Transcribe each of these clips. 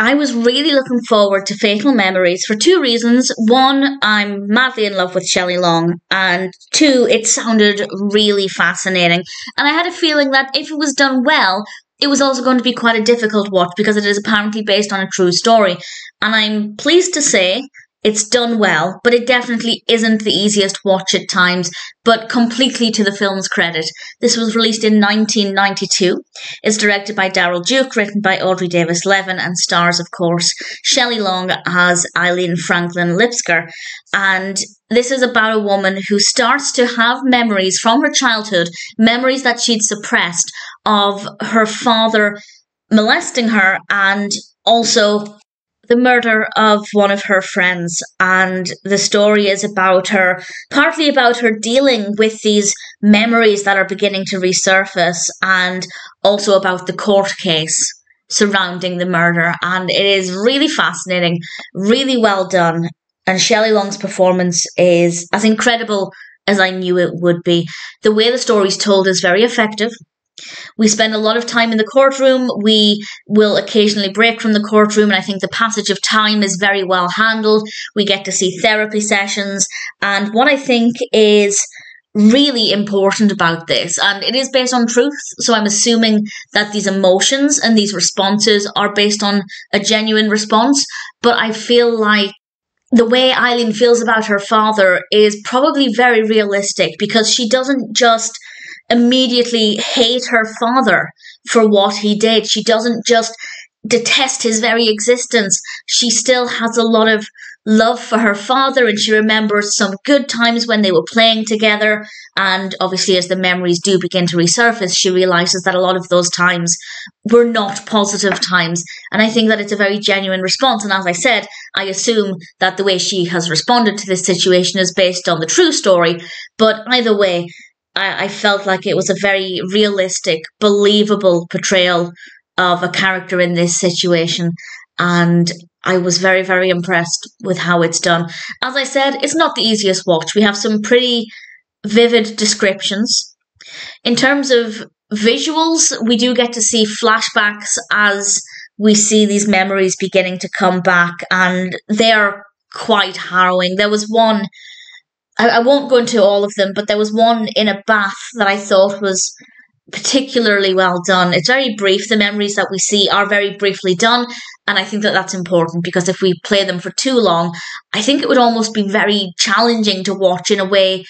I was really looking forward to Fatal Memories for two reasons. One, I'm madly in love with Shelley Long, and two, it sounded really fascinating. And I had a feeling that if it was done well, it was also going to be quite a difficult watch because it is apparently based on a true story. And I'm pleased to say it's done well, but it definitely isn't the easiest watch at times, but completely to the film's credit. This was released in 1992. It's directed by Daryl, written by Audrey Levin, and stars, of course, Shelley Long as Eileen Franklin Lipsker. And this is about a woman who starts to have memories from her childhood, memories that she'd suppressed of her father molesting her and also the murder of one of her friends. And the story is about her, partly about her dealing with these memories that are beginning to resurface, and also about the court case surrounding the murder. And it is really fascinating, really well done. And Shelley Long's performance is as incredible as I knew it would be. The way the story's told is very effective. We spend a lot of time in the courtroom. We will occasionally break from the courtroom, and I think the passage of time is very well handled. We get to see therapy sessions, and what I think is really important about this, and it is based on truth, so I'm assuming that these emotions and these responses are based on a genuine response, but I feel like the way Eileen feels about her father is probably very realistic, because she doesn't just immediately hate her father for what he did. She doesn't just detest his very existence. She still has a lot of love for her father, and she remembers some good times when they were playing together. And obviously, as the memories do begin to resurface, she realizes that a lot of those times were not positive times. And I think that it's a very genuine response. And as I said, I assume that the way she has responded to this situation is based on the true story. But either way, I felt like it was a very realistic, believable portrayal of a character in this situation. And I was very, very impressed with how it's done. As I said, it's not the easiest watch. We have some pretty vivid descriptions. In terms of visuals, we do get to see flashbacks as we see these memories beginning to come back, and they are quite harrowing. There was one, I won't go into all of them, but there was one in a bath that I thought was particularly well done. It's very brief. The memories that we see are very briefly done, and I think that that's important, because if we play them for too long, I think it would almost be very challenging to watch in a way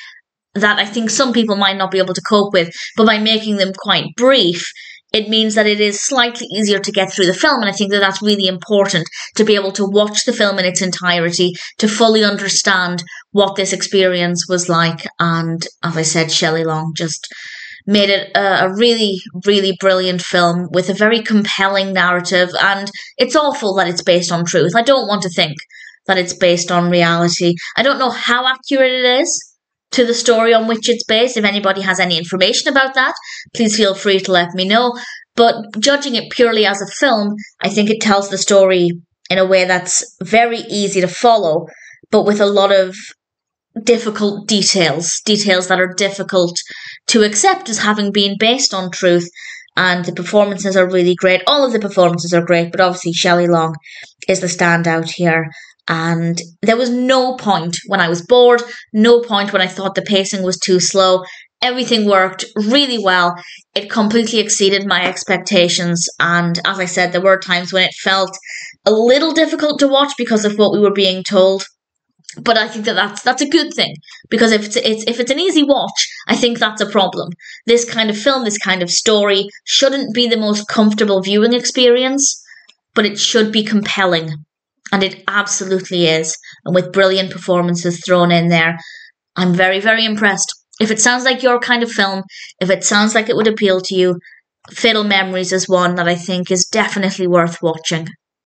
that I think some people might not be able to cope with. But by making them quite brief, it means that it is slightly easier to get through the film, and I think that that's really important, to be able to watch the film in its entirety, to fully understand what this experience was like. And as I said, Shelley Long just made it a really, really brilliant film with a very compelling narrative, and it's awful that it's based on truth. I don't want to think that it's based on reality. I don't know how accurate it is to the story on which it's based. If anybody has any information about that, please feel free to let me know. But judging it purely as a film, I think it tells the story in a way that's very easy to follow, but with a lot of difficult details that are difficult to accept as having been based on truth. And the performances are really great. All of the performances are great, but obviously Shelley Long is the standout here. And there was no point when I was bored, no point when I thought the pacing was too slow. Everything worked really well. It completely exceeded my expectations. And as I said, there were times when it felt a little difficult to watch because of what we were being told. But I think that that's a good thing, because if it's an easy watch, I think that's a problem. This kind of film, this kind of story shouldn't be the most comfortable viewing experience, but it should be compelling. And it absolutely is. And with brilliant performances thrown in there, I'm very, very impressed. If it sounds like your kind of film, if it sounds like it would appeal to you, Fatal Memories is one that I think is definitely worth watching.